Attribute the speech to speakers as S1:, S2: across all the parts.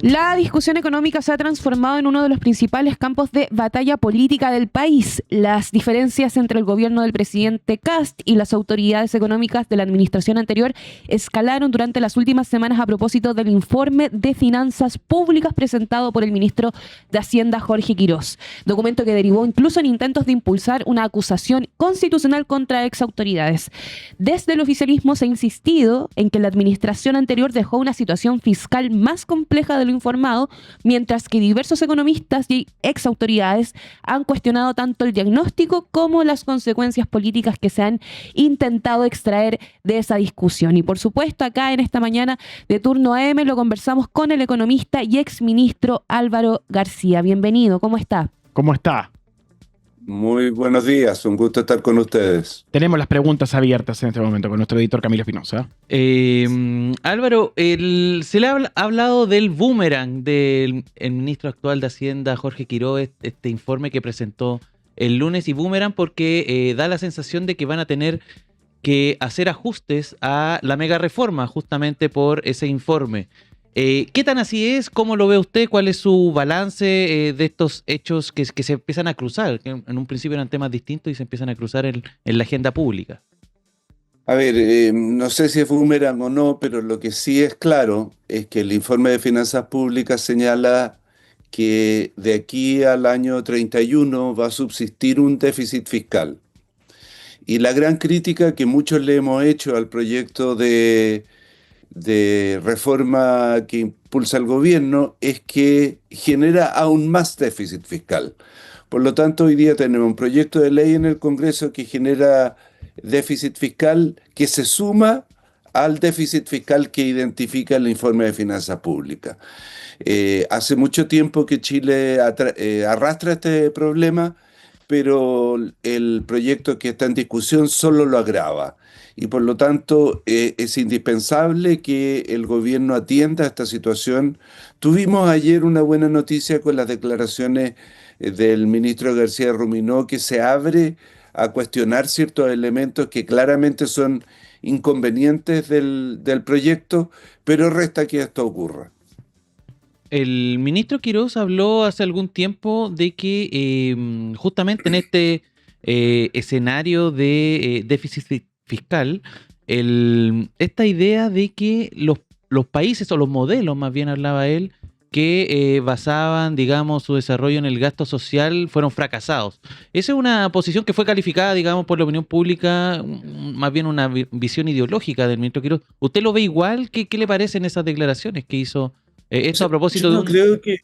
S1: La discusión económica se ha transformado en uno de los principales campos de batalla política del país. Las diferencias entre el gobierno del presidente Kast y las autoridades económicas de la administración anterior escalaron durante las últimas semanas a propósito del informe de finanzas públicas presentado por el ministro de Hacienda, Jorge Quirós, documento que derivó incluso en intentos de impulsar una acusación constitucional contra exautoridades. Desde el oficialismo se ha insistido en que la administración anterior dejó una situación fiscal más compleja de lo informado, mientras que diversos economistas y exautoridades han cuestionado tanto el diagnóstico como las consecuencias políticas que se han intentado extraer de esa discusión. Y por supuesto, acá en esta mañana de Turno AM lo conversamos con el economista y exministro Álvaro García. Bienvenido, ¿cómo está?
S2: ¿Cómo está?
S3: Muy buenos días, un gusto estar con ustedes.
S2: Tenemos las preguntas abiertas en este momento con nuestro editor Camilo Espinosa.
S4: Álvaro, se le ha hablado del boomerang del el ministro actual de Hacienda, Jorge Quirós, este informe que presentó el lunes, y boomerang porque da la sensación de que van a tener que hacer ajustes a la mega reforma justamente por ese informe. ¿Qué tan así es? ¿Cómo lo ve usted? ¿Cuál es su balance de estos hechos que se empiezan a cruzar? Que en un principio eran temas distintos y se empiezan a cruzar en la agenda pública.
S3: A ver, no sé si es boomerang o no, pero lo que sí es claro es que el informe de finanzas públicas señala que de aquí al año 31 va a subsistir un déficit fiscal. Y la gran crítica que muchos le hemos hecho al proyecto de reforma que impulsa el gobierno es que genera aún más déficit fiscal. Por lo tanto, hoy día tenemos un proyecto de ley en el Congreso que genera déficit fiscal que se suma al déficit fiscal que identifica el informe de finanzas públicas. Hace mucho tiempo que Chile arrastra este problema, pero el proyecto que está en discusión solo lo agrava. Y por lo tanto es indispensable que el gobierno atienda a esta situación. Tuvimos ayer una buena noticia con las declaraciones del ministro García Ruminó, que se abre a cuestionar ciertos elementos que claramente son inconvenientes del proyecto, pero resta que esto ocurra.
S4: El ministro Quirós habló hace algún tiempo de que justamente en este escenario de déficit fiscal, esta idea de que los países o los modelos, más bien hablaba él, que basaban, digamos, su desarrollo en el gasto social fueron fracasados. Esa es una posición que fue calificada, digamos, por la opinión pública, más bien una visión ideológica del ministro Quirós. ¿Usted lo ve igual? ¿Qué le parecen esas declaraciones que hizo? Eso a propósito
S3: Yo no creo que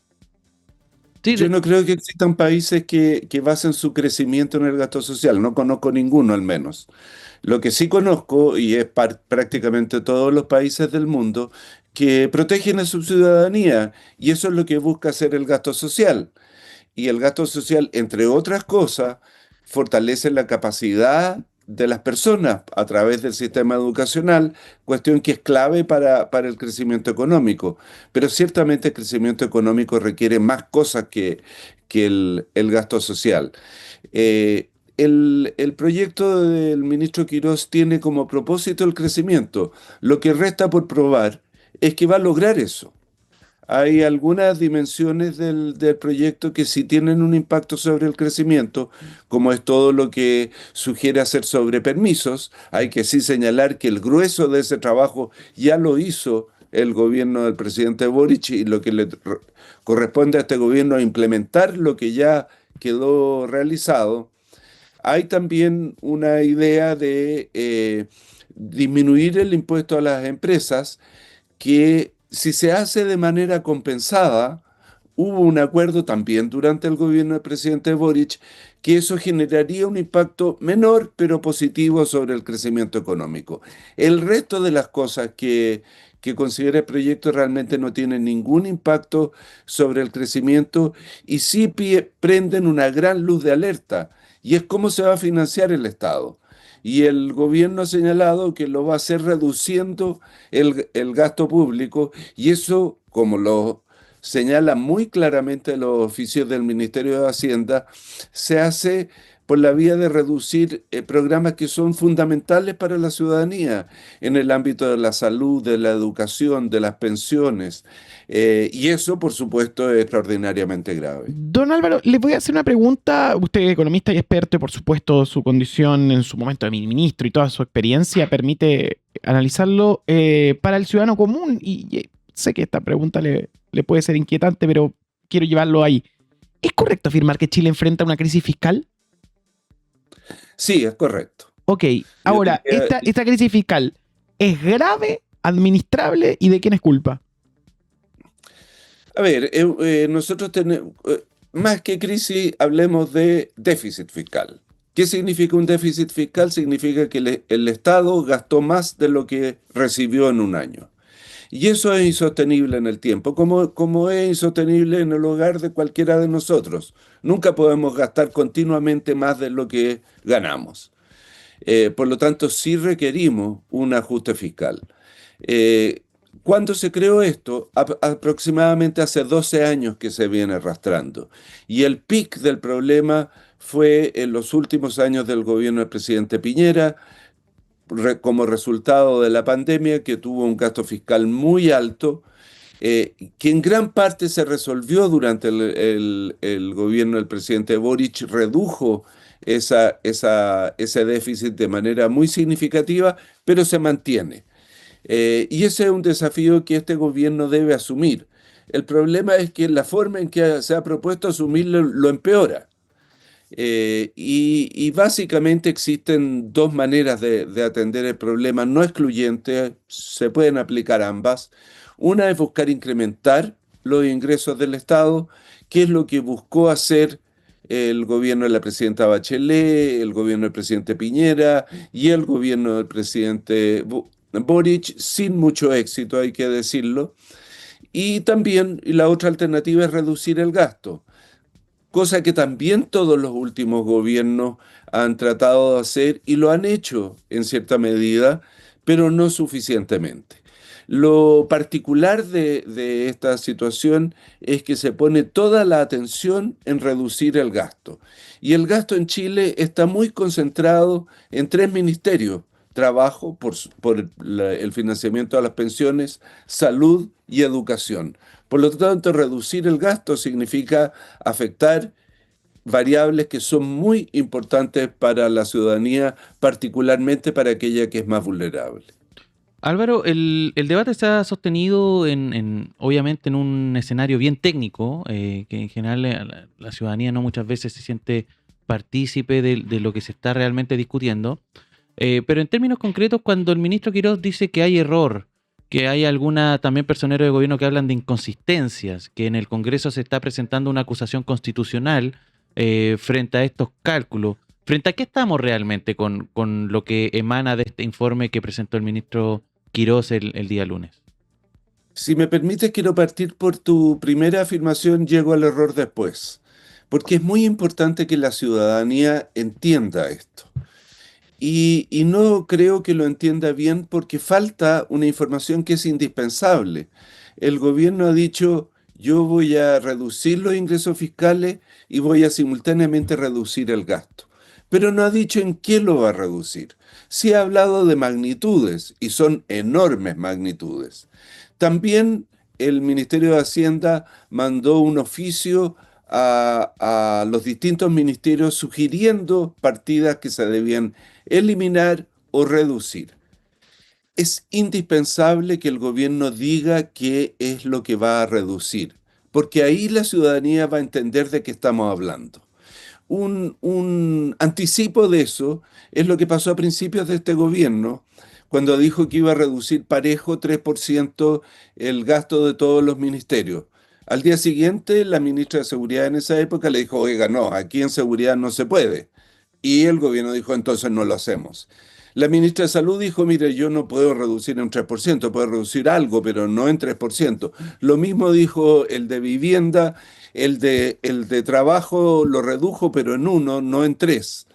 S4: Sí,
S3: Yo no creo que existan países que basen su crecimiento en el gasto social, no conozco ninguno al menos. Lo que sí conozco, y es prácticamente todos los países del mundo, que protegen a su ciudadanía, y eso es lo que busca hacer el gasto social. Y el gasto social, entre otras cosas, fortalece la capacidad de las personas a través del sistema educacional, cuestión que es clave para el crecimiento económico. Pero ciertamente el crecimiento económico requiere más cosas que el gasto social. El proyecto del ministro Quirós tiene como propósito el crecimiento. Lo que resta por probar es que va a lograr eso. Hay algunas dimensiones del proyecto que sí tienen un impacto sobre el crecimiento, como es todo lo que sugiere hacer sobre permisos. Hay que sí señalar que el grueso de ese trabajo ya lo hizo el gobierno del presidente Boric, y lo que le corresponde a este gobierno es implementar lo que ya quedó realizado. Hay también una idea de disminuir el impuesto a las empresas, que si se hace de manera compensada, hubo un acuerdo también durante el gobierno del presidente Boric, que eso generaría un impacto menor pero positivo sobre el crecimiento económico. El resto de las cosas que considera el proyecto realmente no tienen ningún impacto sobre el crecimiento, y sí prenden una gran luz de alerta, y es cómo se va a financiar el Estado. Y el gobierno ha señalado que lo va a hacer reduciendo el gasto público, y eso, como lo señalan muy claramente los oficios del Ministerio de Hacienda, se hace por la vía de reducir programas que son fundamentales para la ciudadanía en el ámbito de la salud, de la educación, de las pensiones. Y eso, por supuesto, es extraordinariamente grave.
S2: Don Álvaro, le voy a hacer una pregunta. Usted es economista y experto, y por supuesto su condición en su momento de ministro y toda su experiencia permite analizarlo para el ciudadano común. Y sé que esta pregunta le puede ser inquietante, pero quiero llevarlo ahí. ¿Es correcto afirmar que Chile enfrenta una crisis fiscal?
S3: Sí, es correcto.
S2: Ok, ahora, esta crisis fiscal ¿es grave, administrable y de quién es culpa?
S3: A ver, nosotros tenemos, más que crisis, hablemos de déficit fiscal. ¿Qué significa un déficit fiscal? Significa que el Estado gastó más de lo que recibió en un año. Y eso es insostenible en el tiempo, como es insostenible en el hogar de cualquiera de nosotros. Nunca podemos gastar continuamente más de lo que ganamos. Por lo tanto, sí requerimos un ajuste fiscal. ¿Cuándo se creó esto? Aproximadamente hace 12 años que se viene arrastrando. Y el pic del problema fue en los últimos años del gobierno del presidente Piñera, como resultado de la pandemia, que tuvo un gasto fiscal muy alto, que en gran parte se resolvió durante el gobierno del presidente Boric, redujo ese déficit de manera muy significativa, pero se mantiene. Y ese es un desafío que este gobierno debe asumir. El problema es que la forma en que se ha propuesto asumirlo lo empeora. Y básicamente existen dos maneras de atender el problema, no excluyentes, se pueden aplicar ambas. Una es buscar incrementar los ingresos del Estado, que es lo que buscó hacer el gobierno de la presidenta Bachelet, el gobierno del presidente Piñera y el gobierno del presidente Boric, sin mucho éxito, hay que decirlo. Y también la otra alternativa es reducir el gasto, cosa que también todos los últimos gobiernos han tratado de hacer y lo han hecho en cierta medida, pero no suficientemente. Lo particular de esta situación es que se pone toda la atención en reducir el gasto. Y el gasto en Chile está muy concentrado en tres ministerios: trabajo, por el financiamiento de las pensiones, salud y educación. Por lo tanto, reducir el gasto significa afectar variables que son muy importantes para la ciudadanía, particularmente para aquella que es más vulnerable.
S4: Álvaro, el debate se ha sostenido obviamente en un escenario bien técnico, que en general la ciudadanía no muchas veces se siente partícipe de lo que se está realmente discutiendo. Pero en términos concretos, cuando el ministro Quirós dice que hay error, que hay también personeros de gobierno que hablan de inconsistencias, que en el Congreso se está presentando una acusación constitucional frente a estos cálculos, ¿frente a qué estamos realmente con lo que emana de este informe que presentó el ministro Quirós el día lunes?
S3: Si me permites, quiero partir por tu primera afirmación, llego al error después, porque es muy importante que la ciudadanía entienda esto. Y no creo que lo entienda bien porque falta una información que es indispensable. El gobierno ha dicho: yo voy a reducir los ingresos fiscales y voy a simultáneamente reducir el gasto. Pero no ha dicho en qué lo va a reducir. Sí ha hablado de magnitudes, y son enormes magnitudes. También el Ministerio de Hacienda mandó un oficio a los distintos ministerios sugiriendo partidas que se debían eliminar o reducir. Es indispensable que el gobierno diga qué es lo que va a reducir, porque ahí la ciudadanía va a entender de qué estamos hablando. Un anticipo de eso es lo que pasó a principios de este gobierno, cuando dijo que iba a reducir parejo 3% el gasto de todos los ministerios. Al día siguiente, la ministra de Seguridad en esa época le dijo: oiga, no, aquí en seguridad no se puede. Y el gobierno dijo: entonces no lo hacemos. La ministra de Salud dijo: mire, yo no puedo reducir en 3%, puedo reducir algo, pero no en 3%. Lo mismo dijo el de vivienda, el de trabajo lo redujo, pero en 1, no en 3.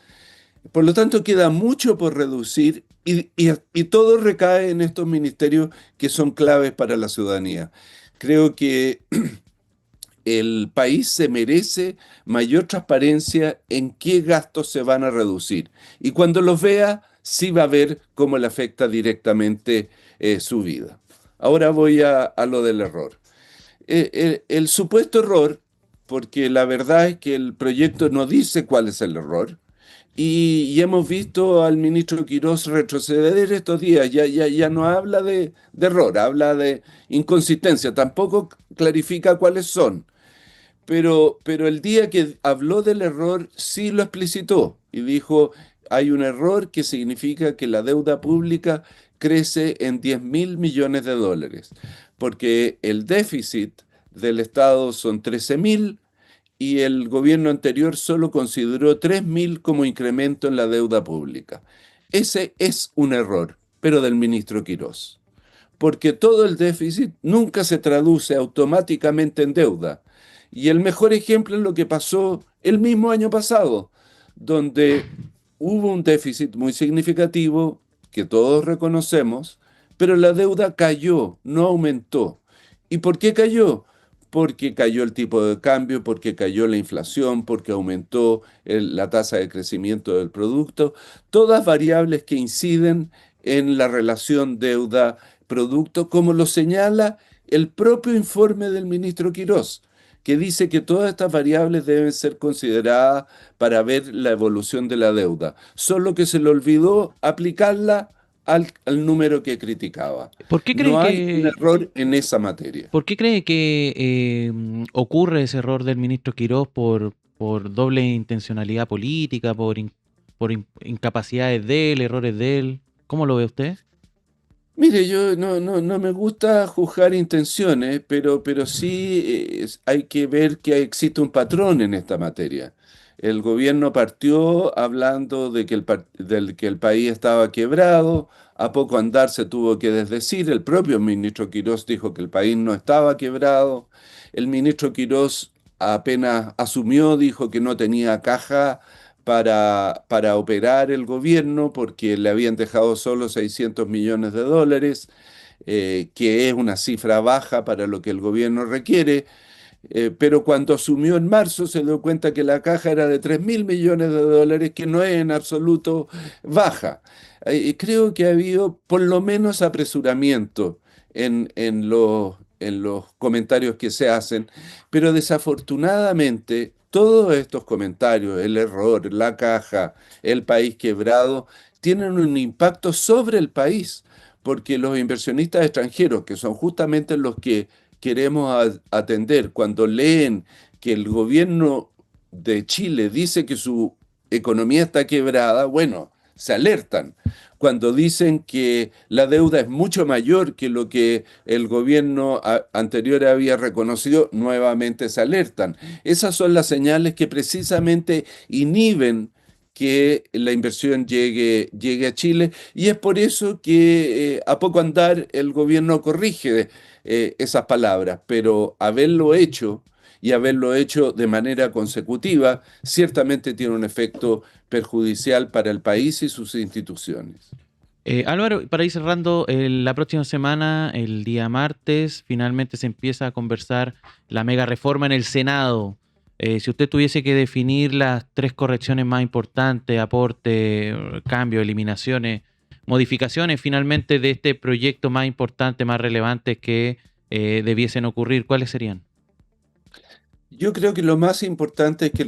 S3: Por lo tanto, queda mucho por reducir y todo recae en estos ministerios que son claves para la ciudadanía. Creo que el país se merece mayor transparencia en qué gastos se van a reducir. Y cuando los vea, sí va a ver cómo le afecta directamente su vida. Ahora voy a lo del error. El supuesto error, porque la verdad es que el proyecto no dice cuál es el error, y hemos visto al ministro Quirós retroceder estos días, ya no habla de error, habla de inconsistencia, tampoco clarifica cuáles son. Pero el día que habló del error sí lo explicitó y dijo, hay un error que significa que la deuda pública crece en 10.000 millones de dólares, porque el déficit del Estado son 13.000 y el gobierno anterior solo consideró 3.000 como incremento en la deuda pública. Ese es un error, pero del ministro Quirós, porque todo el déficit nunca se traduce automáticamente en deuda. Y el mejor ejemplo es lo que pasó el mismo año pasado, donde hubo un déficit muy significativo que todos reconocemos, pero la deuda cayó, no aumentó. ¿Y por qué cayó? Porque cayó el tipo de cambio, porque cayó la inflación, porque aumentó la tasa de crecimiento del producto, todas variables que inciden en la relación deuda-producto, como lo señala el propio informe del ministro Quirós, que dice que todas estas variables deben ser consideradas para ver la evolución de la deuda, solo que se le olvidó aplicarla al número que criticaba.
S4: ¿Por qué cree
S3: No hay un
S4: que,
S3: error en esa materia.
S4: por qué cree que ocurre ese error del ministro Quirós por doble intencionalidad política, incapacidades de él, errores de él? ¿Cómo lo ve usted?
S3: Mire, yo no me gusta juzgar intenciones, pero sí hay que ver que existe un patrón en esta materia. El gobierno partió hablando de del que el país estaba quebrado, a poco andar se tuvo que desdecir, el propio ministro Quirós dijo que el país no estaba quebrado, el ministro Quirós apenas asumió, dijo que no tenía caja para operar el gobierno porque le habían dejado solo 600 millones de dólares, que es una cifra baja para lo que el gobierno requiere. Pero cuando asumió en marzo se dio cuenta que la caja era de 3.000 millones de dólares, que no es en absoluto baja. Creo que ha habido por lo menos apresuramiento en los comentarios que se hacen, pero desafortunadamente todos estos comentarios, el error, la caja, el país quebrado, tienen un impacto sobre el país, porque los inversionistas extranjeros, que son justamente los que queremos atender, cuando leen que el gobierno de Chile dice que su economía está quebrada, bueno, se alertan. Cuando dicen que la deuda es mucho mayor que lo que el gobierno anterior había reconocido, nuevamente se alertan. Esas son las señales que precisamente inhiben que la inversión llegue a Chile, y es por eso que a poco andar el gobierno corrige esas palabras, pero haberlo hecho y haberlo hecho de manera consecutiva ciertamente tiene un efecto perjudicial para el país y sus instituciones.
S4: Álvaro, para ir cerrando, la próxima semana, el día martes, finalmente se empieza a conversar la mega reforma en el Senado. Si usted tuviese que definir las 3 correcciones más importantes, aporte, cambio, eliminaciones, modificaciones finalmente de este proyecto más importante, más relevante que debiesen ocurrir, ¿cuáles serían?
S3: Yo creo que lo más importante es que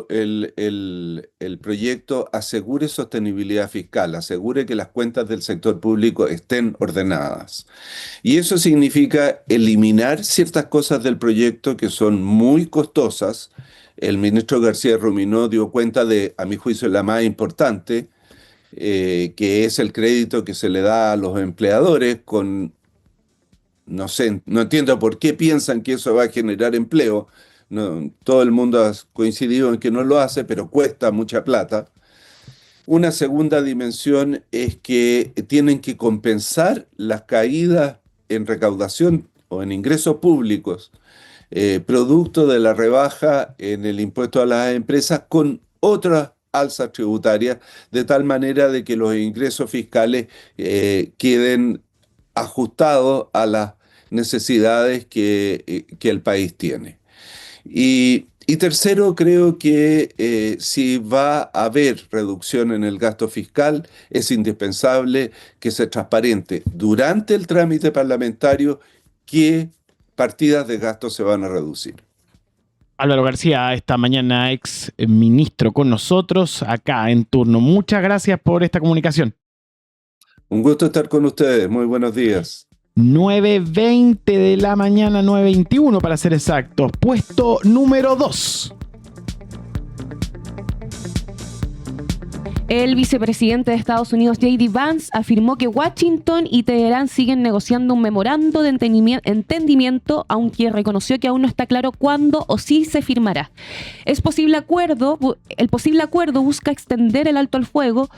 S3: el proyecto asegure sostenibilidad fiscal, asegure que las cuentas del sector público estén ordenadas. Y eso significa eliminar ciertas cosas del proyecto que son muy costosas. El ministro García Ruminó dio cuenta de, a mi juicio, la más importante, que es el crédito que se le da a los empleadores con, no sé, no entiendo por qué piensan que eso va a generar empleo. No, todo el mundo ha coincidido en que no lo hace, pero cuesta mucha plata. Una segunda dimensión es que tienen que compensar las caídas en recaudación o en ingresos públicos, producto de la rebaja en el impuesto a las empresas con otras alzas tributarias, de tal manera de que los ingresos fiscales queden ajustados a las necesidades que el país tiene. Y tercero, creo que si va a haber reducción en el gasto fiscal, es indispensable que sea transparente durante el trámite parlamentario qué partidas de gasto se van a reducir.
S2: Álvaro García, esta mañana ex ministro con nosotros, acá en turno. Muchas gracias por esta comunicación.
S3: Un gusto estar con ustedes. Muy buenos días.
S2: 9:20 de la mañana, 9:21 para ser exactos. Puesto número 2.
S1: El vicepresidente de Estados Unidos, J.D. Vance, afirmó que Washington y Teherán siguen negociando un memorando de entendimiento, aunque reconoció que aún no está claro cuándo o si se firmará. El posible acuerdo busca extender el alto al fuego,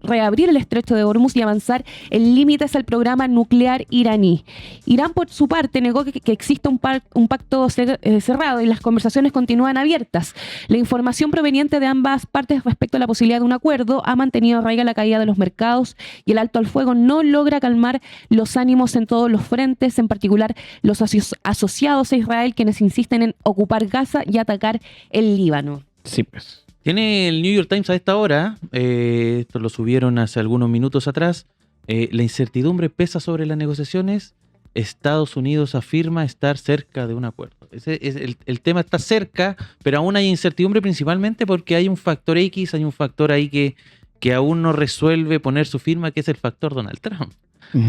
S1: reabrir el estrecho de Hormuz y avanzar en límites al programa nuclear iraní. Irán, por su parte, negó que exista un pacto cerrado y las conversaciones continúan abiertas. La información proveniente de ambas partes respecto a la posibilidad de un acuerdo ha mantenido arraiga la caída de los mercados y el alto al fuego no logra calmar los ánimos en todos los frentes, en particular los asociados a Israel, quienes insisten en ocupar Gaza y atacar el Líbano.
S2: Sí, pues.
S4: Tiene el New York Times a esta hora, esto lo subieron hace algunos minutos atrás, la incertidumbre pesa sobre las negociaciones, Estados Unidos afirma estar cerca de un acuerdo. El tema está cerca, pero aún hay incertidumbre principalmente porque hay un factor X, hay un factor ahí que aún no resuelve poner su firma, que es el factor Donald Trump,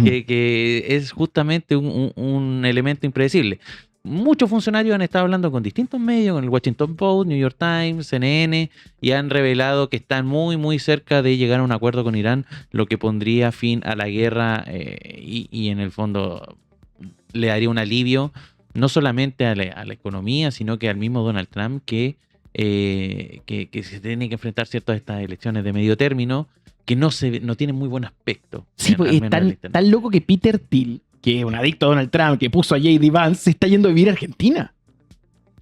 S4: que es justamente un elemento impredecible. Muchos funcionarios han estado hablando con distintos medios, con el Washington Post, New York Times, CNN, y han revelado que están muy, muy cerca de llegar a un acuerdo con Irán, lo que pondría fin a la guerra y en el fondo le daría un alivio no solamente a la economía, sino que al mismo Donald Trump que se tiene que enfrentar ciertas estas elecciones de medio término que no tienen muy buen aspecto.
S2: Sí, pues es tan loco que Peter Thiel, que es un adicto a Donald Trump, que puso a J.D. Vance, se está yendo a vivir a Argentina.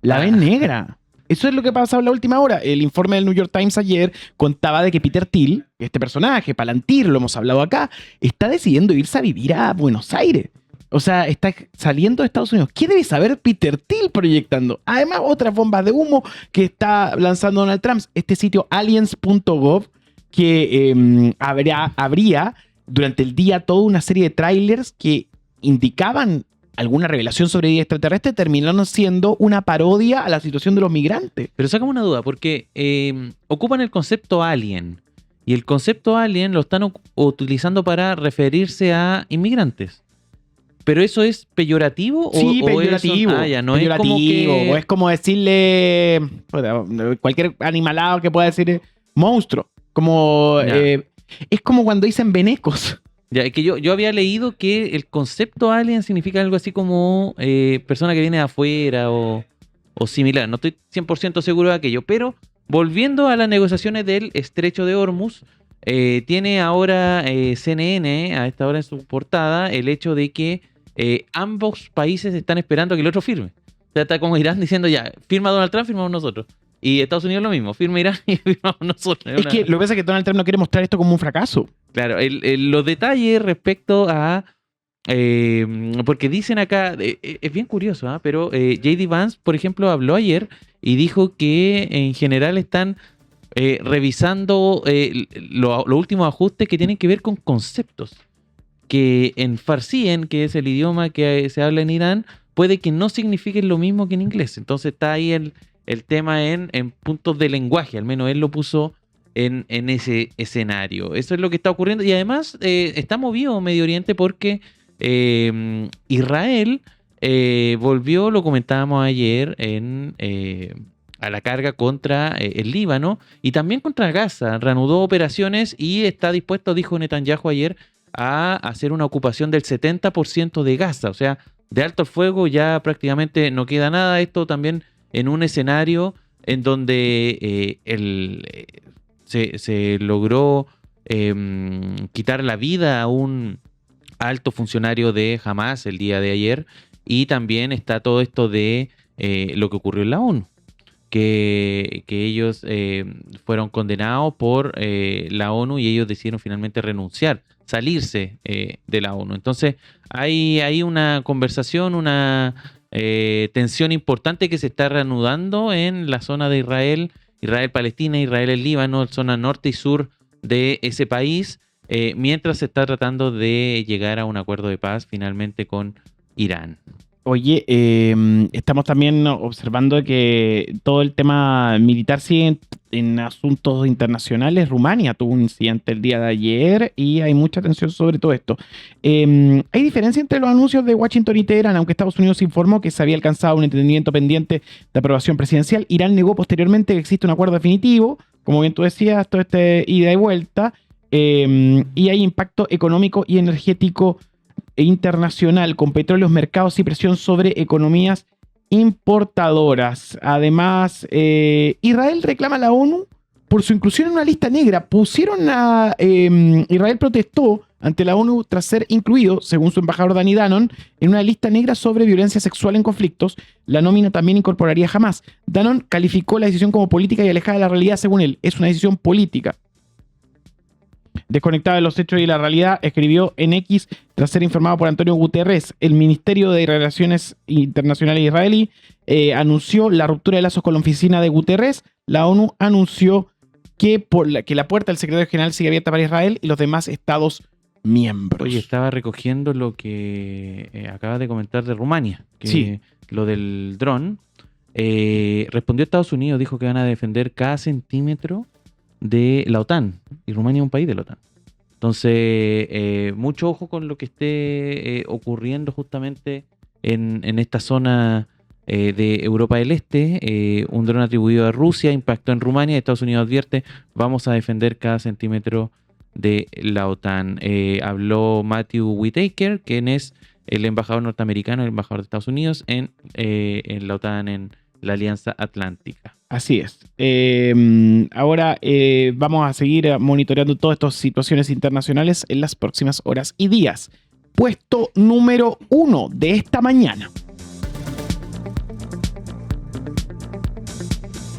S2: La ven negra. Eso es lo que ha pasado en la última hora. El informe del New York Times ayer contaba de que Peter Thiel, este personaje, Palantir, lo hemos hablado acá, está decidiendo irse a vivir a Buenos Aires. O sea, está saliendo de Estados Unidos. ¿Qué debe saber Peter Thiel proyectando? Además, otras bombas de humo que está lanzando Donald Trump. Este sitio aliens.gov que habría durante el día toda una serie de trailers que indicaban alguna revelación sobre vida extraterrestre, terminaron siendo una parodia a la situación de los migrantes.
S4: Pero sácame una duda, porque ocupan el concepto alien, y el concepto alien lo están utilizando para referirse a inmigrantes. ¿Pero eso es peyorativo?
S2: Sí, peyorativo.
S4: No
S2: peyorativo.
S4: es como que...
S2: O es como decirle cualquier animalado que pueda decir monstruo. Como es como cuando dicen venecos.
S4: Ya, es que yo había leído que el concepto alien significa algo así como persona que viene de afuera o similar. No estoy 100% seguro de aquello, pero volviendo a las negociaciones del estrecho de Hormuz, tiene ahora CNN a esta hora en su portada el hecho de que ambos países están esperando que el otro firme. O sea, está como Irán diciendo ya, firma Donald Trump, firmamos nosotros. Y Estados Unidos lo mismo, firma Irán y firmamos nosotros.
S2: Es que lo que pasa es que Donald Trump no quiere mostrar esto como un fracaso.
S4: Claro, los detalles respecto a... porque dicen acá, es bien curioso, pero J.D. Vance, por ejemplo, habló ayer y dijo que en general están revisando los últimos ajustes que tienen que ver con conceptos. Que en Farsíen, que es el idioma que se habla en Irán, puede que no signifiquen lo mismo que en inglés. Entonces está ahí el tema en puntos de lenguaje, al menos él lo puso en ese escenario. Eso es lo que está ocurriendo. Y además está movido Medio Oriente porque Israel volvió, lo comentábamos ayer, a la carga contra el Líbano y también contra Gaza. Reanudó operaciones y está dispuesto, dijo Netanyahu ayer, a hacer una ocupación del 70% de Gaza. O sea, de alto al fuego ya prácticamente no queda nada. Esto también en un escenario en donde se logró quitar la vida a un alto funcionario de Hamas el día de ayer, y también está todo esto de lo que ocurrió en la ONU, que ellos fueron condenados por la ONU y ellos decidieron finalmente renunciar, salirse de la ONU. Entonces hay una conversación, una tensión importante que se está reanudando en la zona de Israel, Israel-Palestina, Israel-Líbano, zona norte y sur de ese país, mientras se está tratando de llegar a un acuerdo de paz finalmente con Irán.
S2: Oye, estamos también observando que todo el tema militar sigue en asuntos internacionales. Rumania tuvo un incidente el día de ayer y hay mucha tensión sobre todo esto. Hay diferencia entre los anuncios de Washington y Teherán. Aunque Estados Unidos informó que se había alcanzado un entendimiento pendiente de aprobación presidencial, Irán negó posteriormente que existe un acuerdo definitivo. Como bien tú decías, todo este ida y vuelta. Y hay impacto económico y energético internacional con petróleos, mercados y presión sobre economías importadoras. Además, Israel reclama a la ONU por su inclusión en una lista negra. Israel protestó ante la ONU tras ser incluido, según su embajador Danny Danon, en una lista negra sobre violencia sexual en conflictos. La nómina también incorporaría a Hamas. Danon calificó la decisión como política y alejada de la realidad. Según él, es una decisión política. Desconectado de los hechos y la realidad, escribió en X tras ser informado por Antonio Guterres. El Ministerio de Relaciones Internacionales israelí anunció la ruptura de lazos con la oficina de Guterres. La ONU anunció que la puerta del secretario general sigue abierta para Israel y los demás estados miembros.
S4: Oye, estaba recogiendo lo que acabas de comentar de Rumania, que
S2: Sí.
S4: lo del dron. Respondió Estados Unidos, dijo que van a defender cada centímetro de la OTAN, y Rumania es un país de la OTAN. Entonces, mucho ojo con lo que esté ocurriendo justamente en esta zona de Europa del Este. Un dron atribuido a Rusia impactó en Rumania y Estados Unidos advierte: vamos a defender cada centímetro de la OTAN. Habló Matthew Whitaker, quien es el embajador norteamericano, el embajador de Estados Unidos en la OTAN, en la Alianza Atlántica.
S2: Así es. Ahora vamos a seguir monitoreando todas estas situaciones internacionales en las próximas horas y días. Puesto número 1 de esta mañana.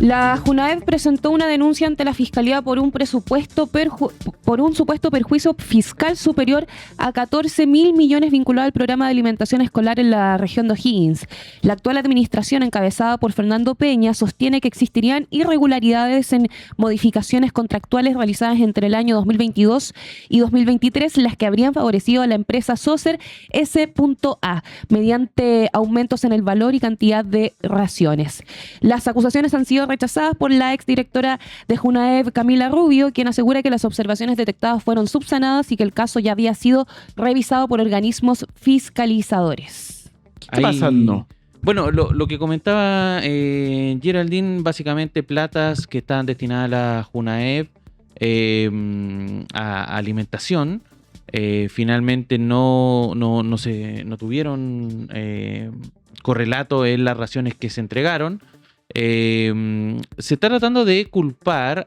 S1: La Junaed presentó una denuncia ante la Fiscalía por un supuesto perjuicio fiscal superior a 14.000 millones vinculado al programa de alimentación escolar en la región de O'Higgins. La actual administración, encabezada por Fernando Peña, sostiene que existirían irregularidades en modificaciones contractuales realizadas entre el año 2022 y 2023, las que habrían favorecido a la empresa Socer S.A. mediante aumentos en el valor y cantidad de raciones. Las acusaciones han sido rechazadas por la exdirectora de Junaed, Camila Rubio, quien asegura que las observaciones detectadas fueron subsanadas y que el caso ya había sido revisado por organismos fiscalizadores.
S2: ¿Qué está pasando?
S4: Bueno, lo que comentaba Geraldine, básicamente platas que estaban destinadas a la Junaed a alimentación, finalmente no tuvieron correlato en las raciones que se entregaron. Se está tratando de culpar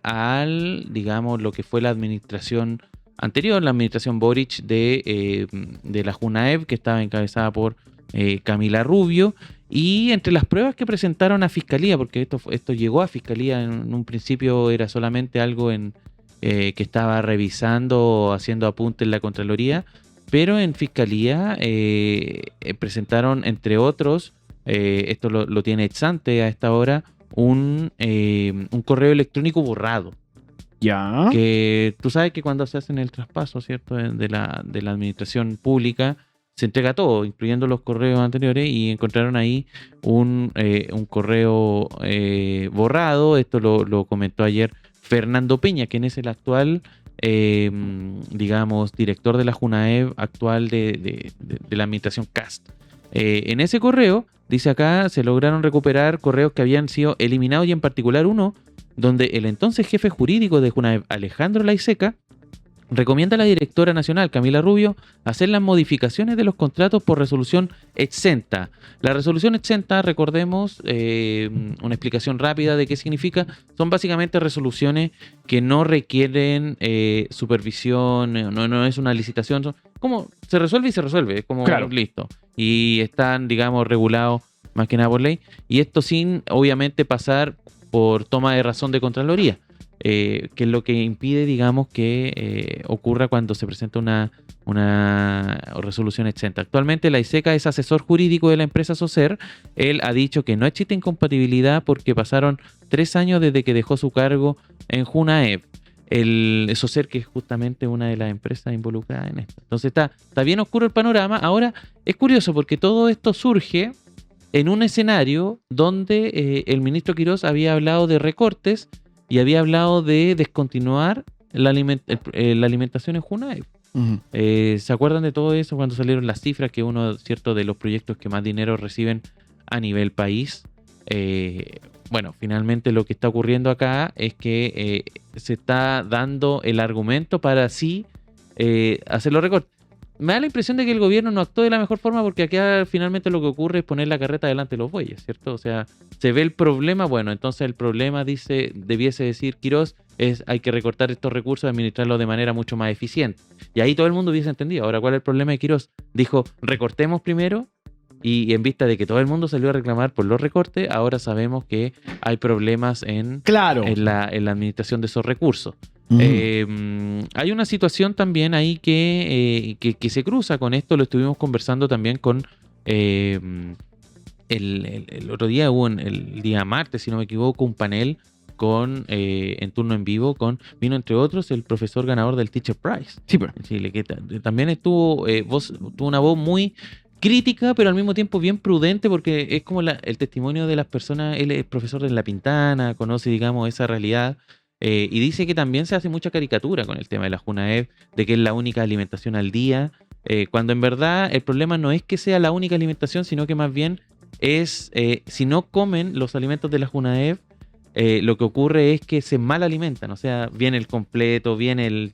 S4: digamos, lo que fue la administración anterior, la administración Boric de la Junaed, que estaba encabezada por Camila Rubio, y entre las pruebas que presentaron a Fiscalía, porque esto llegó a Fiscalía, en un principio era solamente algo que estaba revisando, haciendo apuntes en la Contraloría, pero en Fiscalía presentaron, entre otros, esto lo tiene Exante a esta hora, un correo electrónico borrado.
S2: Ya.
S4: Que tú sabes que cuando se hacen el traspaso, ¿cierto?, de la administración pública, se entrega todo, incluyendo los correos anteriores, y encontraron ahí un correo borrado. Esto lo comentó ayer Fernando Peña, quien es el actual, digamos, director de la Junaed actual de la administración Cast. En ese correo, dice acá, se lograron recuperar correos que habían sido eliminados, y en particular uno donde el entonces jefe jurídico de Junaed, Alejandro Laiseca, recomienda a la directora nacional, Camila Rubio, hacer las modificaciones de los contratos por resolución exenta. La resolución exenta, recordemos, una explicación rápida de qué significa, son básicamente resoluciones que no requieren supervisión, no es una licitación, son como se resuelve y se resuelve, es como
S2: Claro.
S4: listo. Y están, digamos, regulados más que nada por ley, y esto sin, obviamente, pasar por toma de razón de Contraloría. que es lo que impide, digamos, que ocurra cuando se presenta una resolución exenta. Actualmente la ISECA es asesor jurídico de la empresa Socer. Él ha dicho que no existe incompatibilidad porque pasaron 3 años desde que dejó su cargo en Junaev. El Socer, que es justamente una de las empresas involucradas en esto. Entonces está bien oscuro el panorama. Ahora es curioso porque todo esto surge en un escenario donde el ministro Quirós había hablado de recortes y había hablado de descontinuar la alimentación en Junaev.
S2: Ujú.
S4: ¿Se acuerdan de todo eso cuando salieron las cifras que uno, cierto, de los proyectos que más dinero reciben a nivel país? Bueno, finalmente lo que está ocurriendo acá es que se está dando el argumento para sí hacer los recortes. Me da la impresión de que el gobierno no actuó de la mejor forma porque acá finalmente lo que ocurre es poner la carreta delante de los bueyes, ¿cierto? O sea, se ve el problema, bueno, entonces el problema, debiese decir Quirós, hay que recortar estos recursos y administrarlos de manera mucho más eficiente. Y ahí todo el mundo hubiese entendido. Ahora, ¿cuál es el problema de Quirós? Dijo, recortemos primero. Y en vista de que todo el mundo salió a reclamar por los recortes, ahora sabemos que hay problemas
S2: Claro.
S4: en la administración de esos recursos.
S2: Ujú.
S4: Hay una situación también ahí que se cruza con esto. Lo estuvimos conversando también con el otro día, el día martes, si no me equivoco, un panel en turno en vivo vino entre otros el profesor ganador del Teacher Prize
S2: Sí, pues.
S4: en Chile, que también tuvo una voz muy crítica, pero al mismo tiempo bien prudente, porque es como el testimonio de las personas. Él es profesor de La Pintana, conoce, digamos, esa realidad, y dice que también se hace mucha caricatura con el tema de la Junaev, de que es la única alimentación al día, cuando en verdad el problema no es que sea la única alimentación, sino que más bien es, si no comen los alimentos de la Junaev, lo que ocurre es que se mal alimentan, o sea, viene el completo, viene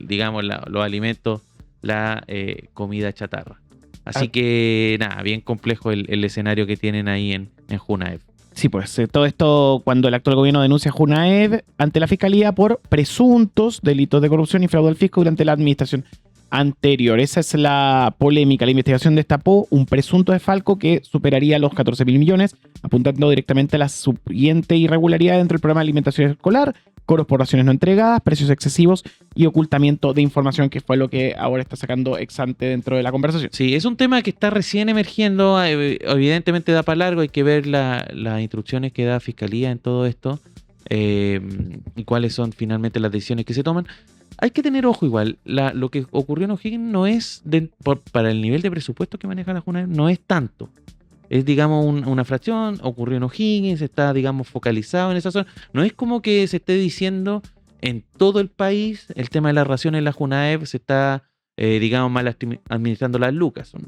S4: digamos, los alimentos, la comida chatarra. Así que, nada, bien complejo el escenario que tienen ahí en Junaev.
S2: Sí, pues todo esto cuando el actual gobierno denuncia a Junaev ante la Fiscalía por presuntos delitos de corrupción y fraude al fisco durante la administración anterior. Esa es la polémica. La investigación destapó un presunto desfalco que superaría los 14.000 millones, apuntando directamente a la siguiente irregularidad dentro del programa de alimentación escolar, cobros por raciones no entregadas, precios excesivos y ocultamiento de información, que fue lo que ahora está sacando ex ante dentro de la conversación.
S4: Sí, es un tema que está recién emergiendo, evidentemente da para largo, hay que ver las instrucciones que da Fiscalía en todo esto, y cuáles son finalmente las decisiones que se toman. Hay que tener ojo igual, lo que ocurrió en O'Higgins no es, para el nivel de presupuesto que maneja la Junaev, no es tanto. Es, digamos, una fracción, ocurrió en O'Higgins, está, digamos, focalizado en esa zona. No es como que se esté diciendo en todo el país el tema de las raciones en la Junaev se está, digamos, mal administrando las lucas. Son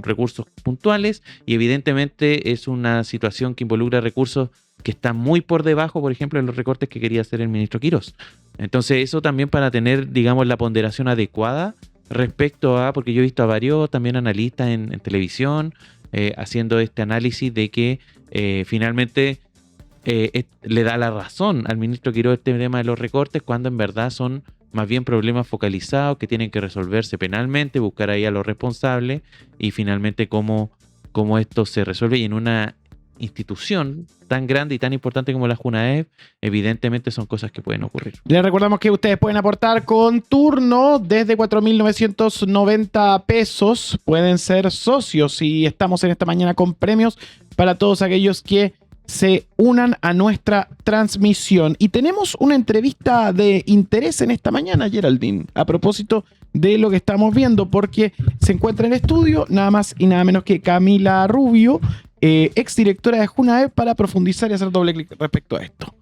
S4: recursos puntuales y evidentemente es una situación que involucra recursos que están muy por debajo, por ejemplo, de los recortes que quería hacer el ministro Quirós. Entonces eso también para tener, digamos, la ponderación adecuada respecto a, porque yo he visto a varios también analistas en televisión, haciendo este análisis de que finalmente le da la razón al ministro Quirós este tema de los recortes, cuando en verdad son más bien problemas focalizados que tienen que resolverse penalmente, buscar ahí a los responsables y finalmente cómo esto se resuelve. Y en una institución tan grande y tan importante como la Junaev, evidentemente son cosas que pueden ocurrir.
S2: Les recordamos que ustedes pueden aportar con turno desde 4.990 pesos. Pueden ser socios y estamos en esta mañana con premios para todos aquellos que se unan a nuestra transmisión. Y tenemos una entrevista de interés en esta mañana, Geraldine, a propósito de lo que estamos viendo, porque se encuentra en el estudio nada más y nada menos que Camila Rubio, exdirectora de Junaev, para profundizar y hacer doble clic respecto a esto.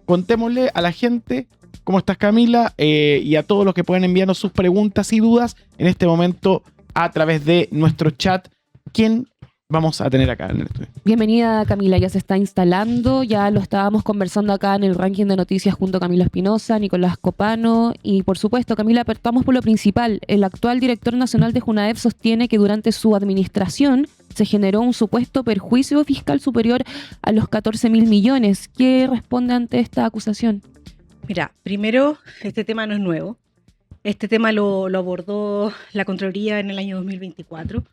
S2: Contémosle a la gente cómo estás, Camila, y a todos los que pueden enviarnos sus preguntas y dudas en este momento a través de nuestro chat. ¿Quién vamos a tener acá en el estudio?
S1: Bienvenida, Camila, ya se está instalando, ya lo estábamos conversando acá en el ranking de noticias junto a Camilo Espinosa, Nicolás Copano y por supuesto, Camila, partamos por lo principal. El actual director nacional de Junaev sostiene que durante su administración se generó un supuesto perjuicio fiscal superior a los 14.000 millones. ¿Qué responde ante esta acusación?
S5: Mira, primero, este tema no es nuevo. Este tema lo abordó la Contraloría en el año 2024.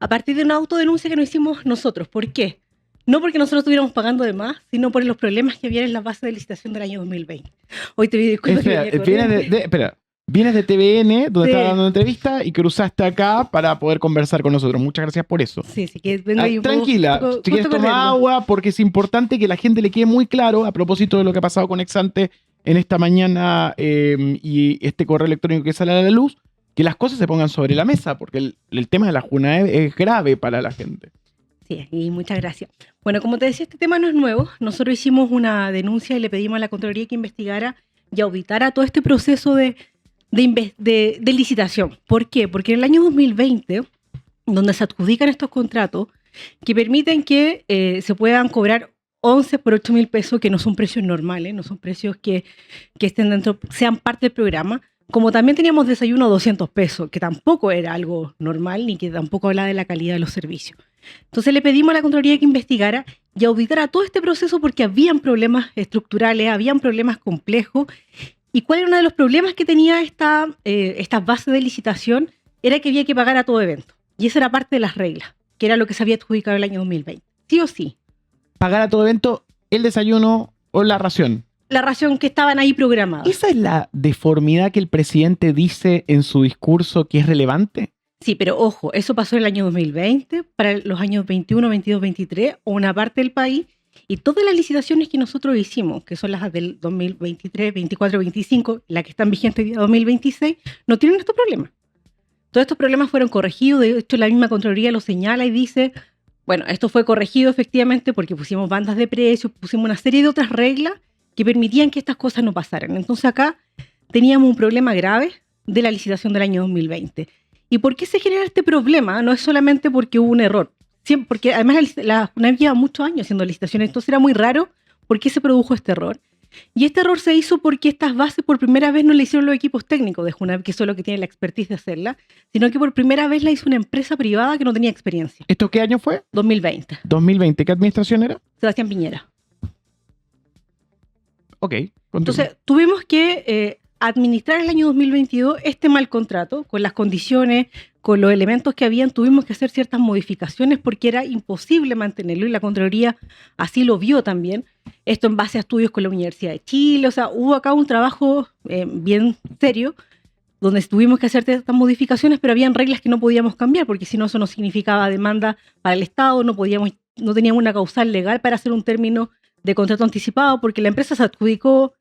S5: A partir de una autodenuncia que nos hicimos nosotros. ¿Por qué? No porque nosotros estuviéramos pagando de más, sino por los problemas que había en la base de licitación del año 2020. Hoy te vi disculpa que
S2: Espera,
S5: venía
S2: vienes
S5: corriendo.
S2: espera, vienes de TVN, donde
S5: Sí.
S2: estaba dando una entrevista, y cruzaste acá para poder conversar con nosotros. Muchas gracias por eso.
S5: Sí, sí, que vengo ahí un poco-
S2: Tranquila,
S5: poco-
S2: si quieres
S5: justo
S2: tomar
S5: corriendo.
S2: agua, porque es importante que la gente le quede muy claro a propósito de lo que ha pasado con Exante en esta mañana y este correo electrónico que sale a la luz, que las cosas se pongan sobre la mesa, porque el tema de la Junaed es grave para la gente.
S5: Sí, y muchas gracias. Bueno, como te decía, este tema no es nuevo. Nosotros hicimos una denuncia y le pedimos a la Contraloría que investigara y auditara todo este proceso de licitación. ¿Por qué? Porque en el año 2020, donde se adjudican estos contratos que permiten que se puedan cobrar 11 por 8 mil pesos, que no son precios normales, no son precios que estén dentro, sean parte del programa. Como también teníamos desayuno a 200 pesos, que tampoco era algo normal ni que tampoco hablaba de la calidad de los servicios. Entonces le pedimos a la Contraloría que investigara y auditara todo este proceso porque habían problemas estructurales, habían problemas complejos. ¿Y cuál era uno de los problemas que tenía esta base de licitación? Era que había que pagar a todo evento. Y esa era parte de las reglas, que era lo que se había adjudicado el año 2020. Sí o sí.
S2: Pagar a todo evento el desayuno o la ración.
S5: La ración que estaban ahí programadas.
S2: ¿Esa es la deformidad que el presidente dice en su discurso que es relevante?
S5: Sí, pero ojo, eso pasó en el año 2020, para los años 21, 22, 23, o una parte del país, y todas las licitaciones que nosotros hicimos, que son las del 2023, 24, 25, las que están vigentes en 2026, no tienen estos problemas. Todos estos problemas fueron corregidos, de hecho la misma Contraloría lo señala y dice, bueno, esto fue corregido efectivamente porque pusimos bandas de precios, pusimos una serie de otras reglas que permitían que estas cosas no pasaran. Entonces acá teníamos un problema grave de la licitación del año 2020. ¿Y por qué se genera este problema? No es solamente porque hubo un error, porque además la UNAV lleva muchos años haciendo licitaciones, entonces era muy raro por qué se produjo este error. Y este error se hizo porque estas bases por primera vez no le hicieron los equipos técnicos de UNAV, que son los que tienen la expertise de hacerla, sino que por primera vez la hizo una empresa privada que no tenía experiencia.
S2: ¿Esto qué año fue?
S5: 2020.
S2: 2020. ¿Qué administración era?
S5: Sebastián Piñera.
S2: Ok. Continúa.
S5: Entonces, tuvimos que administrar el año 2022 este mal contrato, con las condiciones, con los elementos que habían, tuvimos que hacer ciertas modificaciones porque era imposible mantenerlo y la Contraloría así lo vio también. Esto en base a estudios con la Universidad de Chile, o sea, hubo acá un trabajo bien serio donde tuvimos que hacer estas modificaciones, pero habían reglas que no podíamos cambiar porque si no eso no significaba demanda para el Estado, no teníamos una causal legal para hacer un término de contrato anticipado porque la empresa se adjudicó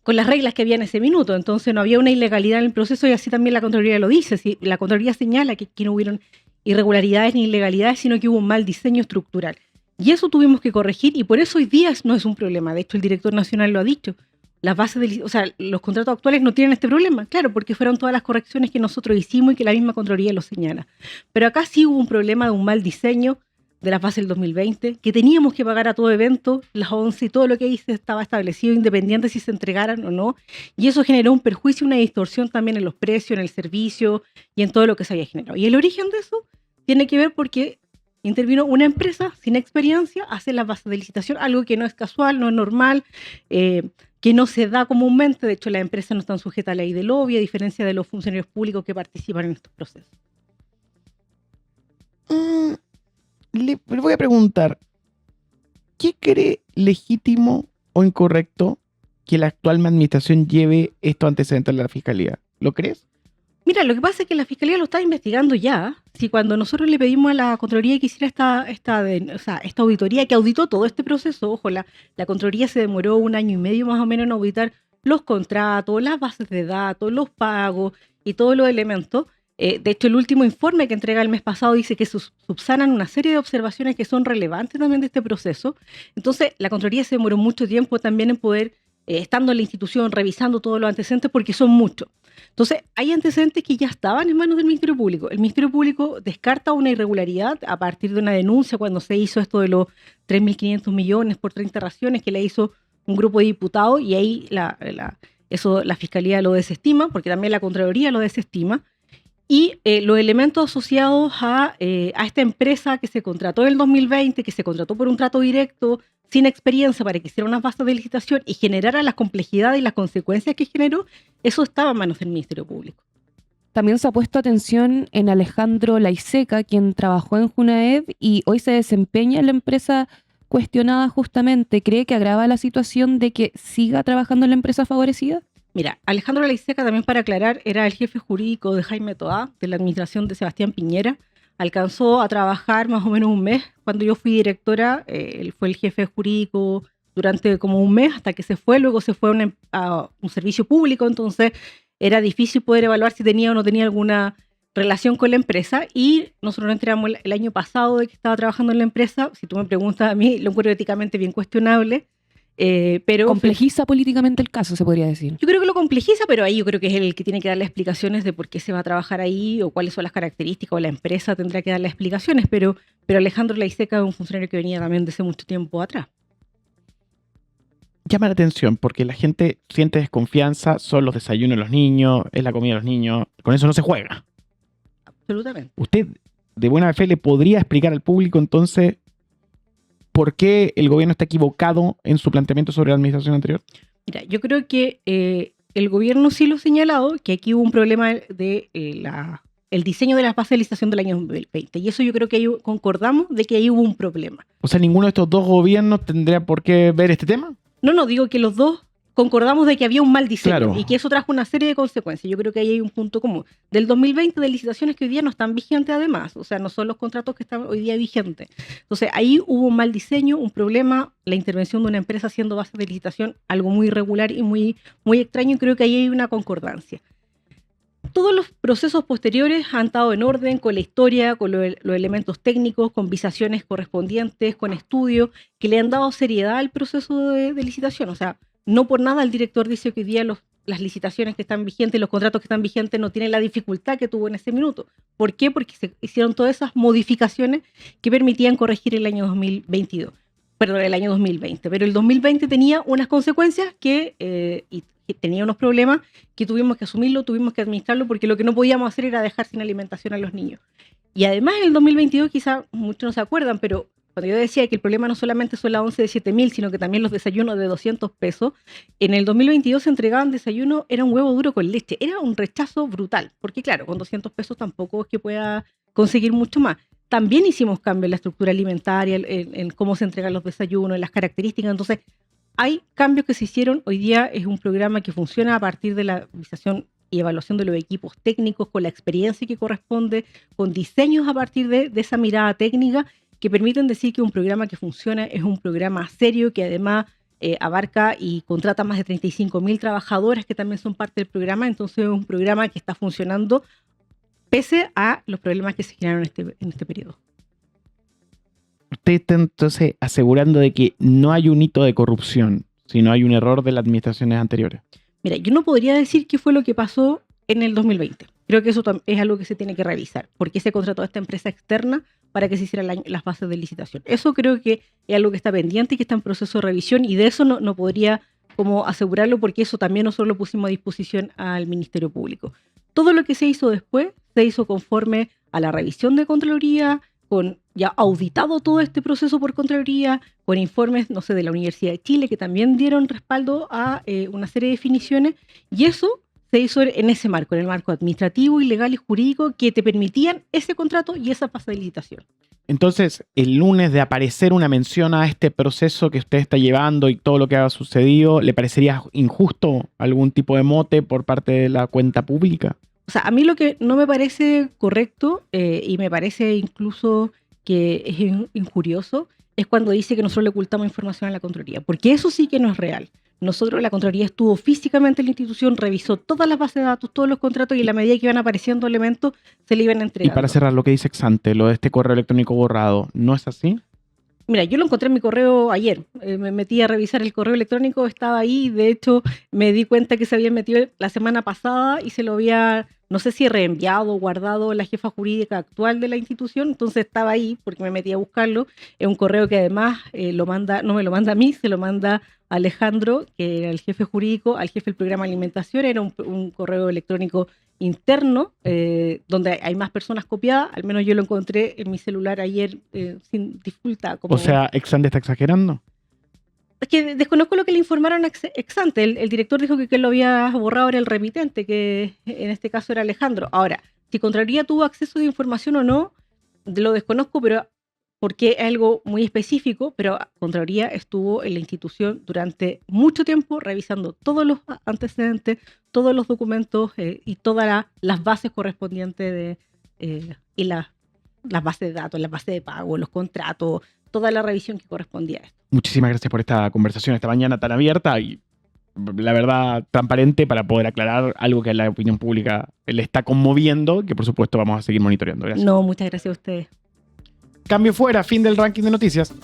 S5: con las reglas que había en ese minuto, entonces no había una ilegalidad en el proceso y así también la Contraloría lo dice. La Contraloría señala que no hubieron irregularidades ni ilegalidades, sino que hubo un mal diseño estructural. Y eso tuvimos que corregir y por eso hoy día no es un problema. De hecho, el director nacional lo ha dicho. Las bases los contratos actuales no tienen este problema, claro, porque fueron todas las correcciones que nosotros hicimos y que la misma Contraloría lo señala. Pero acá sí hubo un problema de un mal diseño de las bases del 2020, que teníamos que pagar a todo evento, las 11 y todo lo que ahí estaba establecido, independiente si se entregaran o no, y eso generó un perjuicio, una distorsión también en los precios, en el servicio y en todo lo que se había generado. Y el origen de eso tiene que ver porque intervino una empresa sin experiencia a hacer las bases de licitación, algo que no es casual, no es normal, que no se da comúnmente. De hecho, las empresas no están sujetas a la ley de lobby, a diferencia de los funcionarios públicos que participan en estos procesos.
S2: Le voy a preguntar, ¿qué cree legítimo o incorrecto que la actual administración lleve estos antecedentes a la Fiscalía? ¿Lo crees?
S5: Mira, lo que pasa es que la Fiscalía lo está investigando ya. Si cuando nosotros le pedimos a la Contraloría que hiciera esta auditoría, que auditó todo este proceso, ojo, la Contraloría se demoró 1 año y medio más o menos en auditar los contratos, las bases de datos, los pagos y todos los elementos. De hecho, el último informe que entrega el mes pasado dice que subsanan una serie de observaciones que son relevantes también de este proceso. Entonces, la Contraloría se demoró mucho tiempo también en poder, estando en la institución, revisando todos los antecedentes, porque son muchos. Entonces, hay antecedentes que ya estaban en manos del Ministerio Público. El Ministerio Público descarta una irregularidad a partir de una denuncia cuando se hizo esto de los 3.500 millones por 30 raciones que le hizo un grupo de diputados, y ahí la Fiscalía lo desestima, porque también la Contraloría lo desestima. Y los elementos asociados a esta empresa que se contrató en el 2020, que se contrató por un trato directo, sin experiencia, para que hiciera unas bases de licitación y generara las complejidades y las consecuencias que generó, eso estaba en manos del Ministerio Público.
S1: También se ha puesto atención en Alejandro Laiseca, quien trabajó en Junaed y hoy se desempeña en la empresa cuestionada justamente, ¿cree que agrava la situación de que siga trabajando en la empresa favorecida?
S5: Mira, Alejandro Laiseca, también para aclarar, era el jefe jurídico de Jaime Toá, de la administración de Sebastián Piñera. Alcanzó a trabajar más o menos un mes. Cuando yo fui directora, él fue el jefe jurídico durante como un mes hasta que se fue. Luego se fue a un servicio público, entonces era difícil poder evaluar si tenía o no tenía alguna relación con la empresa. Y nosotros nos enteramos el año pasado de que estaba trabajando en la empresa. Si tú me preguntas a mí, lo encuentro éticamente bien cuestionable. Pero
S1: Complejiza políticamente el caso, se podría decir.
S5: yo creo que lo complejiza, pero ahí yo creo que es el que tiene que dar las explicaciones de por qué se va a trabajar ahí o cuáles son las características, o la empresa tendrá que dar las explicaciones, pero Alejandro Laiseca es un funcionario que venía también desde mucho tiempo atrás.
S2: Llama la atención porque la gente siente desconfianza, son los desayunos de los niños, es la comida de los niños, con eso no se juega.
S5: Absolutamente.
S2: ¿Usted de buena fe le podría explicar al público entonces por qué el gobierno está equivocado en su planteamiento sobre la administración anterior?
S5: Mira, yo creo que el gobierno sí lo ha señalado, que aquí hubo un problema de el diseño de la base de licitación del año 2020, y eso yo creo que ahí concordamos de que ahí hubo un problema.
S2: O sea, ninguno de estos dos gobiernos tendría por qué ver este tema.
S5: No, digo que los dos concordamos de que había un mal diseño,
S2: Claro.
S5: y que eso trajo una serie de consecuencias. Yo creo que ahí hay un punto común. Del 2020, de licitaciones que hoy día no están vigentes además, o sea, no son los contratos que están hoy día vigentes. Entonces, ahí hubo un mal diseño, un problema, la intervención de una empresa haciendo bases de licitación, algo muy irregular y muy, muy extraño, y creo que ahí hay una concordancia. Todos los procesos posteriores han estado en orden con la historia, con los elementos técnicos, con visaciones correspondientes, con estudios que le han dado seriedad al proceso de licitación. O sea, no por nada el director dice que hoy día las licitaciones que están vigentes, los contratos que están vigentes no tienen la dificultad que tuvo en ese minuto. ¿Por qué? Porque se hicieron todas esas modificaciones que permitían corregir el año 2022. Perdón, el año 2020. Pero el 2020 tenía unas consecuencias que tenía unos problemas que tuvimos que asumirlo, tuvimos que administrarlo, porque lo que no podíamos hacer era dejar sin alimentación a los niños. Y además en el 2022, quizá muchos no se acuerdan, pero cuando yo decía que el problema no solamente son las 11 de 7.000, sino que también los desayunos de 200 pesos, en el 2022 se entregaban desayuno, era un huevo duro con leche, era un rechazo brutal, porque claro, con 200 pesos tampoco es que pueda conseguir mucho más. También hicimos cambios en la estructura alimentaria, en cómo se entregan los desayunos, en las características. Entonces, hay cambios que se hicieron. Hoy día es un programa que funciona a partir de la realización y evaluación de los equipos técnicos, con la experiencia que corresponde, con diseños a partir de esa mirada técnica, que permiten decir que un programa que funciona es un programa serio, que además abarca y contrata más de 35.000 trabajadores que también son parte del programa. Entonces es un programa que está funcionando pese a los problemas que se generaron en este periodo.
S2: Usted está entonces asegurando de que no hay un hito de corrupción, sino hay un error de las administraciones anteriores.
S5: Mira, yo no podría decir qué fue lo que pasó en el 2020. Creo que eso es algo que se tiene que revisar. ¿Por qué se contrató a esta empresa externa para que se hicieran las bases de licitación? Eso creo que es algo que está pendiente y que está en proceso de revisión, y de eso no podría como asegurarlo, porque eso también nosotros lo pusimos a disposición al Ministerio Público. Todo lo que se hizo después se hizo conforme a la revisión de Contraloría, con ya auditado todo este proceso por Contraloría, con informes, no sé, de la Universidad de Chile, que también dieron respaldo a una serie de definiciones, y eso se hizo en ese marco, en el marco administrativo, legal y jurídico, que te permitían ese contrato y esa fase de licitación.
S2: Entonces, el lunes de aparecer una mención a este proceso que usted está llevando y todo lo que ha sucedido, ¿le parecería injusto algún tipo de mote por parte de la cuenta pública?
S5: O sea, a mí lo que no me parece correcto y me parece incluso que es injurioso es cuando dice que nosotros le ocultamos información a la Contraloría, porque eso sí que no es real. Nosotros, la Contraloría estuvo físicamente en la institución, revisó todas las bases de datos, todos los contratos, y en la medida que iban apareciendo elementos, se le iban entregando.
S2: Y para cerrar, lo que dice Exante, lo de este correo electrónico borrado, ¿no es así?
S5: Mira, yo lo encontré en mi correo ayer. Me metí a revisar el correo electrónico, estaba ahí. De hecho, me di cuenta que se había metido la semana pasada y se lo había, no sé si reenviado o guardado la jefa jurídica actual de la institución. Entonces estaba ahí porque me metí a buscarlo. Es un correo que además no me lo manda a mí, se lo manda a Alejandro, que era el jefe jurídico, al jefe del programa de alimentación. Era un correo electrónico interno, donde hay más personas copiadas. Al menos yo lo encontré en mi celular ayer sin dificultad.
S2: O sea, ¿Exante está exagerando?
S5: Es que desconozco lo que le informaron Exante. El director dijo que lo había borrado era el remitente, que en este caso era Alejandro. Ahora, si Contraloría tuvo acceso de información o no, lo desconozco, pero porque es algo muy específico, pero Contraloría estuvo en la institución durante mucho tiempo revisando todos los antecedentes, todos los documentos y todas las bases correspondientes y las bases de datos, las bases de pago, los contratos, toda la revisión que correspondía a esto.
S2: Muchísimas gracias por esta conversación esta mañana tan abierta y la verdad transparente para poder aclarar algo que a la opinión pública le está conmoviendo, que por supuesto vamos a seguir monitoreando. Gracias.
S5: No, muchas gracias a ustedes.
S2: Cambio fuera, fin del ranking de noticias.